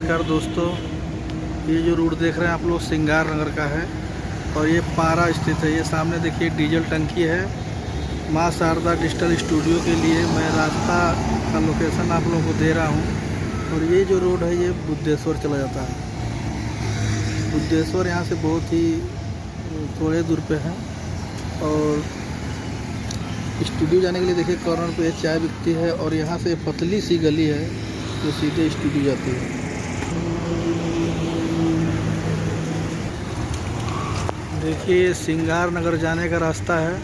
नमस्कार दोस्तों, ये जो रोड देख रहे हैं आप लोग सिंगार नगर का है और ये पारा स्थित है। ये सामने देखिए डीजल टंकी है। माँ शारदा डिजिटल स्टूडियो के लिए मैं रास्ता का लोकेशन आप लोगों को दे रहा हूँ। और ये जो रोड है ये बुद्धेश्वर चला जाता है। बुद्धेश्वर यहाँ से बहुत ही थोड़े दूर पे है। और स्टूडियो जाने के लिए देखिए कॉर्नर पे चाय बिकती है और यहाँ से पतली सी गली है जो सीधे स्टूडियो जाती है। देखिए सिंगार नगर जाने का रास्ता है,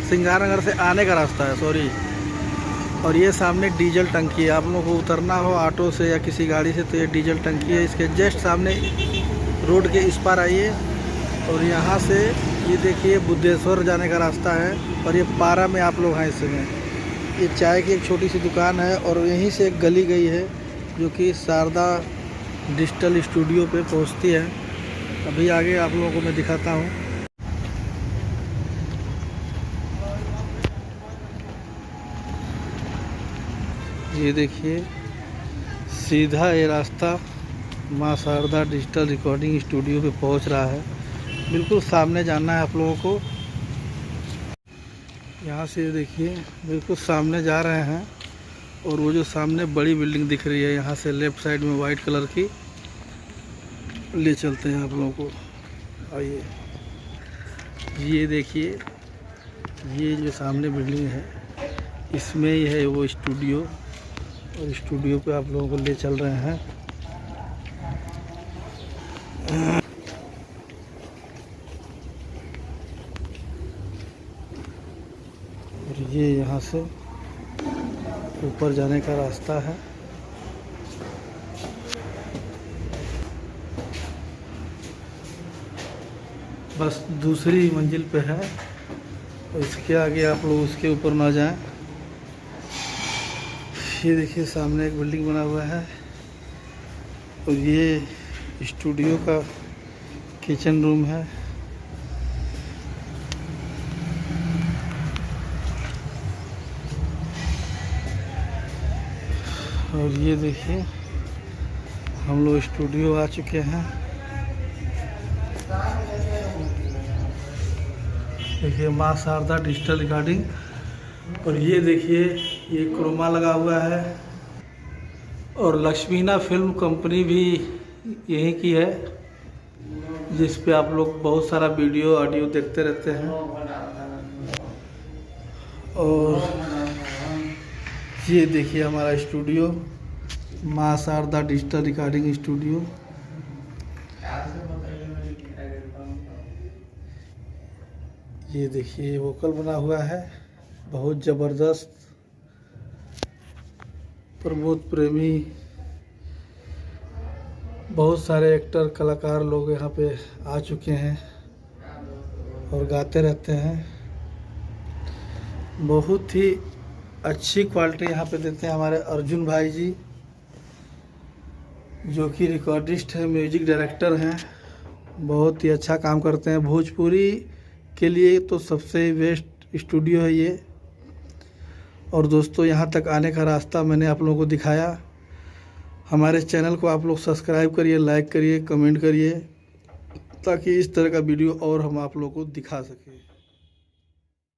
सिंगार नगर से आने का रास्ता है सॉरी। और ये सामने डीजल टंकी है। आप लोगों को उतरना हो ऑटो से या किसी गाड़ी से तो ये डीजल टंकी है। इसके जस्ट सामने रोड के इस पार आइए और यहाँ से ये देखिए बुद्धेश्वर जाने का रास्ता है। और ये पारा में आप लोग हैं इस समय। ये चाय की एक छोटी सी दुकान है और यहीं से एक गली गई है जो कि शारदा डिजिटल स्टूडियो पे पहुँचती है। अभी आगे आप लोगों को मैं दिखाता हूँ। ये देखिए सीधा ये रास्ता माँ शारदा डिजिटल रिकॉर्डिंग स्टूडियो पे पहुंच रहा है। बिल्कुल सामने जाना है आप लोगों को। यहाँ से देखिए बिल्कुल सामने जा रहे हैं और वो जो सामने बड़ी बिल्डिंग दिख रही है यहाँ से लेफ़्ट साइड में वाइट कलर की, ले चलते हैं आप लोगों को। आइए, ये देखिए ये जो सामने बिल्डिंग है इसमें ही है वो स्टूडियो। और स्टूडियो पे आप लोगों को ले चल रहे हैं। और ये यहाँ से ऊपर जाने का रास्ता है। बस दूसरी मंजिल पे है और इसके आगे आप लोग उसके ऊपर ना जाएं। ये देखिए सामने एक बिल्डिंग बना हुआ है और ये स्टूडियो का किचन रूम है। और ये देखिए हम लोग स्टूडियो आ चुके हैं। देखिए माँ शारदा डिजिटल रिकॉर्डिंग। और ये देखिए ये क्रोमा लगा हुआ है और लक्ष्मीना फिल्म कंपनी भी यहीं की है जिस पे आप लोग बहुत सारा वीडियो ऑडियो देखते रहते हैं। और ये देखिए हमारा स्टूडियो माँ शारदा डिजिटल रिकॉर्डिंग स्टूडियो। ये देखिए वोकल बना हुआ है बहुत ज़बरदस्त। प्रमोद प्रेमी, बहुत सारे एक्टर कलाकार लोग यहाँ पे आ चुके हैं और गाते रहते हैं। बहुत ही अच्छी क्वालिटी यहाँ पे देते हैं हमारे अर्जुन भाई जी जो कि रिकॉर्डिस्ट है, म्यूजिक डायरेक्टर हैं। बहुत ही अच्छा काम करते हैं। भोजपुरी के लिए तो सबसे बेस्ट स्टूडियो है ये। और दोस्तों यहाँ तक आने का रास्ता मैंने आप लोगों को दिखाया। हमारे चैनल को आप लोग सब्सक्राइब करिए, लाइक करिए, कमेंट करिए ताकि इस तरह का वीडियो और हम आप लोगों को दिखा सकें।